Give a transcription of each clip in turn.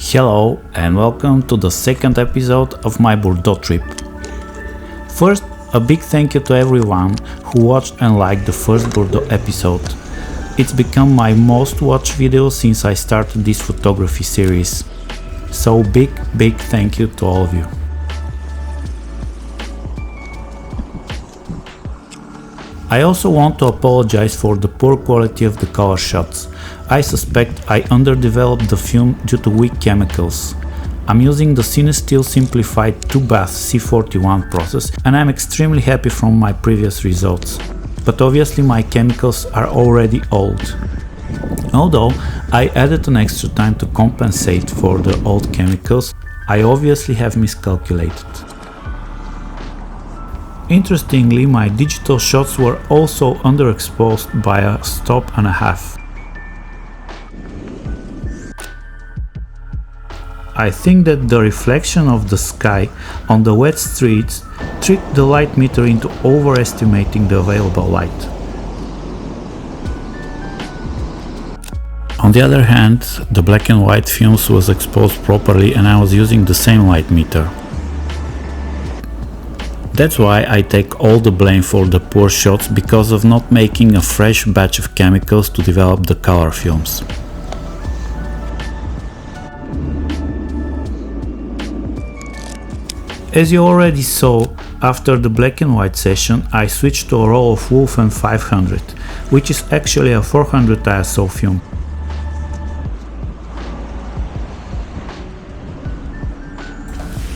Hello and welcome to the second episode of my Bordeaux trip. First, a big thank you to everyone who watched and liked the first Bordeaux episode. It's become my most watched video since I started this photography series. So big thank you to all of you. I also want to apologize for the poor quality of the color shots. I suspect I underdeveloped the film due to weak chemicals. I'm using the CineStill simplified 2-bath C41 process and I'm extremely happy from my previous results. But obviously my chemicals are already old. Although I added an extra time to compensate for the old chemicals, I obviously have miscalculated. Interestingly, my digital shots were also underexposed by a stop and a half. I think that the reflection of the sky on the wet streets tricked the light meter into overestimating the available light. On the other hand, the black and white films was exposed properly and I was using the same light meter. That's why I take all the blame for the poor shots because of not making a fresh batch of chemicals to develop the color films. As you already saw, after the black and white session I switched to a roll of Wolfen 500, which is actually a 400 ISO film.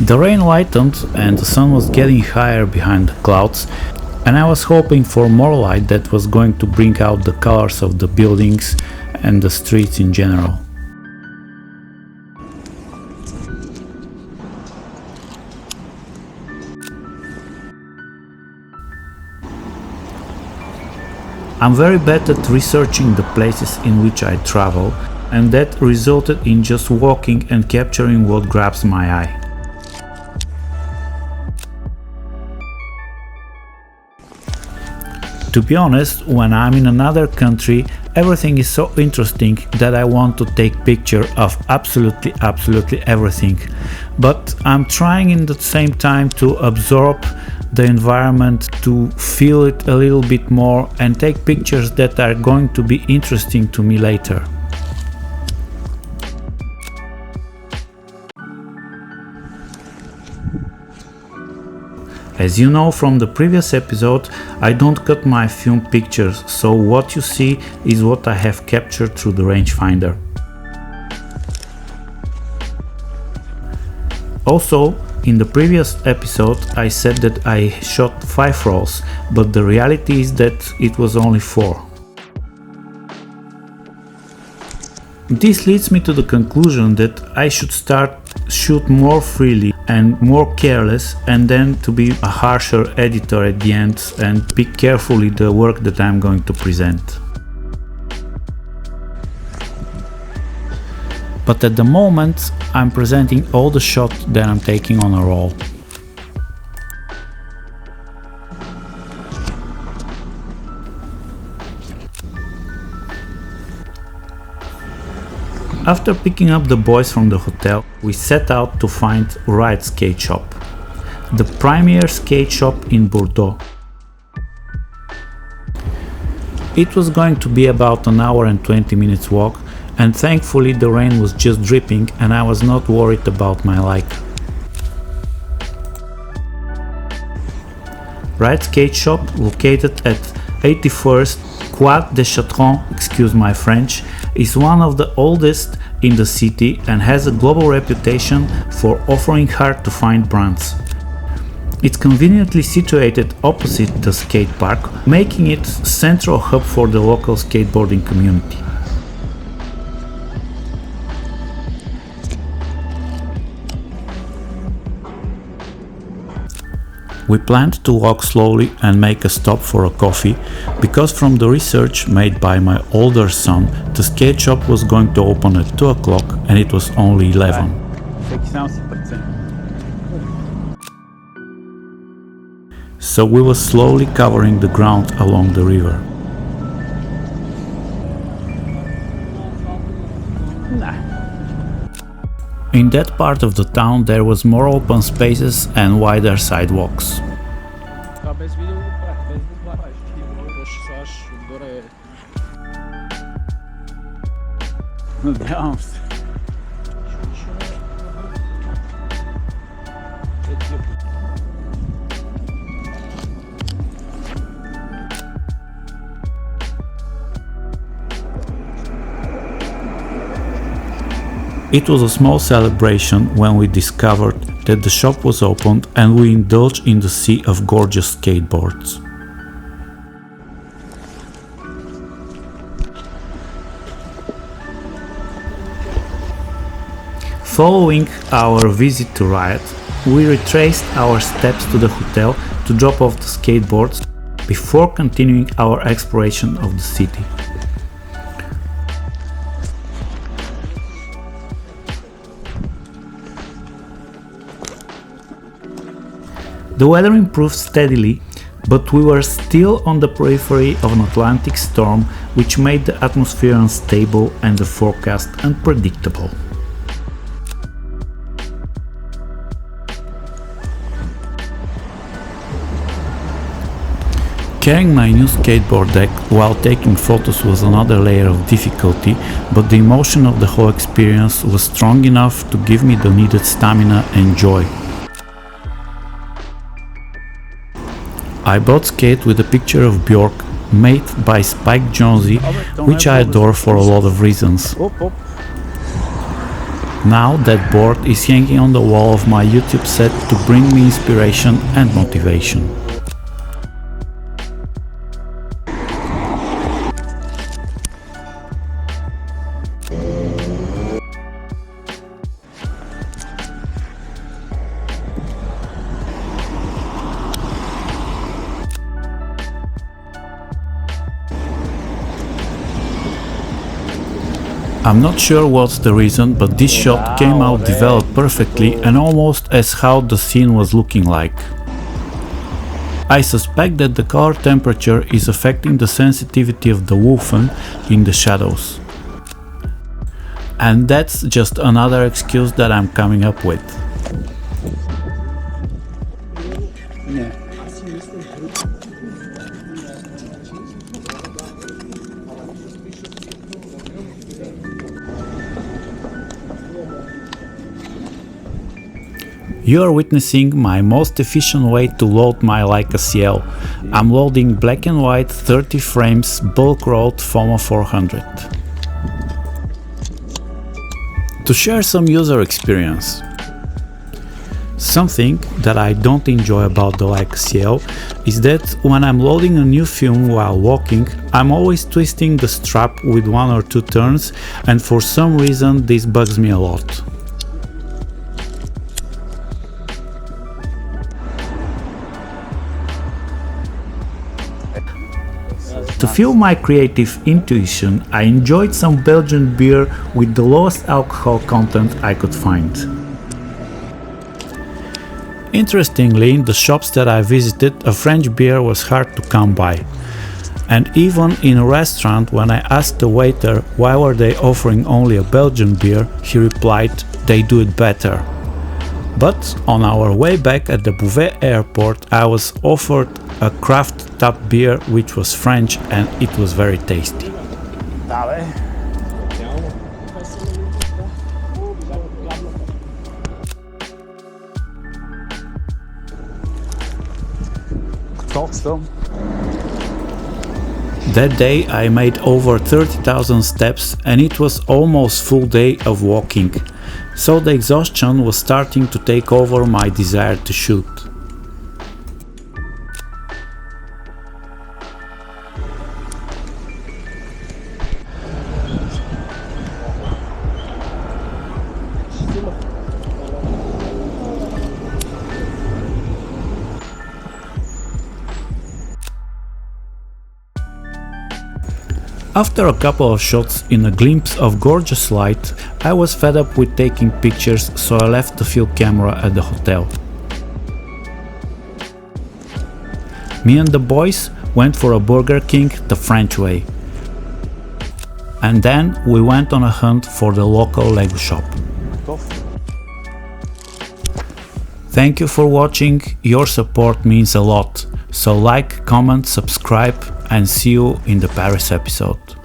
The rain lightened and the sun was getting higher behind the clouds, and I was hoping for more light that was going to bring out the colors of the buildings and the streets in general. I'm very bad at researching the places in which I travel, and that resulted in just walking and capturing what grabs my eye. To be honest, when I'm in another country, everything is so interesting that I want to take picture of absolutely everything. But I'm trying in the same time to absorb the environment, to feel it a little bit more and take pictures that are going to be interesting to me later. As you know from the previous episode, I don't cut my film pictures, so what you see is what I have captured through the rangefinder. Also, in the previous episode I said that I shot 5 rolls, but the reality is that it was only 4. This leads me to the conclusion that I should shoot more freely and more careless, and then to be a harsher editor at the end and pick carefully the work that I'm going to present. But at the moment I'm presenting all the shots that I'm taking on a roll. After picking up the boys from the hotel, we set out to find Right Skate Shop, the premier skate shop in Bordeaux. It was going to be about an hour and 20 minutes walk, and thankfully the rain was just dripping and I was not worried about my Leica. Right Skate Shop, located at 81st Quai de Chatron, excuse my French, is one of the oldest in the city and has a global reputation for offering hard to find brands. It's conveniently situated opposite the skate park, making it a central hub for the local skateboarding community. We planned to walk slowly and make a stop for a coffee, because from the research made by my older son, the skate shop was going to open at 2 o'clock and it was only 11. So we were slowly covering the ground along the river. In that part of the town there was more open spaces and wider sidewalks. It was a small celebration when we discovered that the shop was opened and we indulged in the sea of gorgeous skateboards. Following our visit to Riot, we retraced our steps to the hotel to drop off the skateboards before continuing our exploration of the city. The weather improved steadily, but we were still on the periphery of an Atlantic storm which made the atmosphere unstable and the forecast unpredictable. Carrying my new skateboard deck while taking photos was another layer of difficulty, but the emotion of the whole experience was strong enough to give me the needed stamina and joy. I bought skate with a picture of Björk made by Spike Jonze, which I adore for a lot of reasons. Now that board is hanging on the wall of my YouTube set to bring me inspiration and motivation. I'm not sure what's the reason, but this shot came out developed perfectly and almost as how the scene was looking like. I suspect that the color temperature is affecting the sensitivity of the Wolfen in the shadows. And that's just another excuse that I'm coming up with. You are witnessing my most efficient way to load my Leica CL. I'm loading black and white 30 frames bulk rolled Foma 400. To share some user experience. Something that I don't enjoy about the Leica CL is that when I'm loading a new film while walking, I'm always twisting the strap with 1 or 2 turns, and for some reason this bugs me a lot. To fuel my creative intuition, I enjoyed some Belgian beer with the lowest alcohol content I could find. Interestingly, in the shops that I visited, a French beer was hard to come by. And even in a restaurant, when I asked the waiter why were they offering only a Belgian beer, he replied, "They do it better." But on our way back at the Beauvais airport, I was offered a craft tap beer which was French and it was very tasty. That day I made over 30,000 steps and it was almost full day of walking, so the exhaustion was starting to take over my desire to shoot. After a couple of shots in a glimpse of gorgeous light, I was fed up with taking pictures, so I left the field camera at the hotel. Me and the boys went for a Burger King the French way. And then we went on a hunt for the local Lego shop. Thank you for watching, your support means a lot. So like, comment, subscribe and see you in the Paris episode.